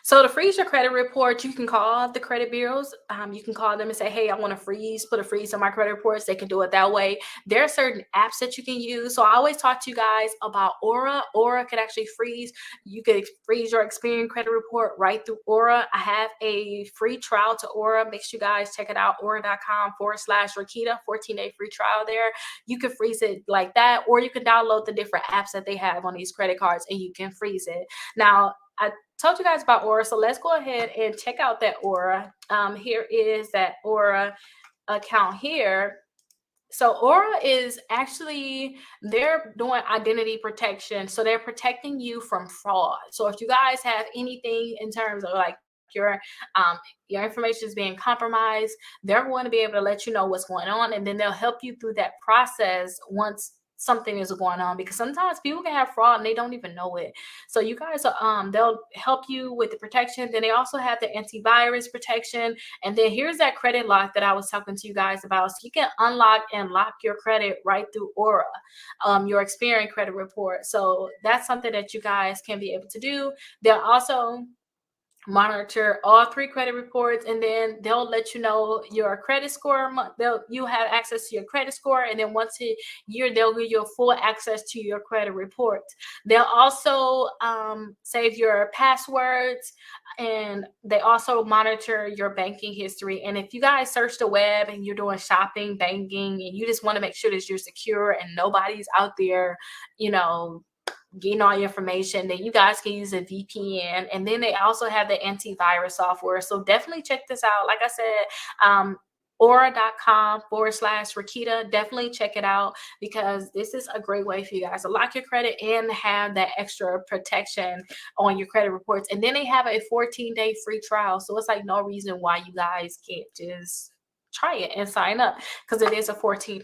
So to freeze your credit report, you can call the credit bureaus. You can call them and say, "Hey, I want to freeze, put a freeze on my credit reports." They can do it that way. There are certain apps that you can use. So I always talk to you guys about Aura. Aura can actually freeze. You could freeze your Experian credit report right through Aura. I have a free trial to Aura. Make sure you guys check it out. Aura.com/Rickita, 14-day free trial there. You can freeze it like that, or you can download the different apps that they have on these credit cards and you can freeze it. Now, I told you guys about Aura, so let's go ahead and check out that Aura. Here is that Aura account here. So Aura is actually, they're doing identity protection. So they're protecting you from fraud. So if you guys have anything in terms of like um your information is being compromised, they're going to be able to let you know what's going on, and then they'll help you through that process once something is going on, because sometimes people can have fraud and they don't even know it. So you guys are they'll help you with the protection. Then they also have the antivirus protection, and then here's that credit lock that I was talking to you guys about. So you can unlock and lock your credit right through Aura, your Experian credit report. So that's something that you guys can be able to do. They'll also monitor all 3 credit reports, and then they'll let you know your credit score. You have access to your credit score, and then once a year they'll give you full access to your credit report. They'll also save your passwords, and they also monitor your banking history. And if you guys search the web and you're doing shopping, banking, and you just want to make sure that you're secure and nobody's out there, you know, getting all your information, then you guys can use a VPN. And then they also have the antivirus software. So definitely check this out. Like I said, aura.com/Rickita. Definitely check it out, because this is a great way for you guys to lock your credit and have that extra protection on your credit reports. And then they have a 14-day free trial. So it's like no reason why you guys can't just try it and sign up, because it is a 14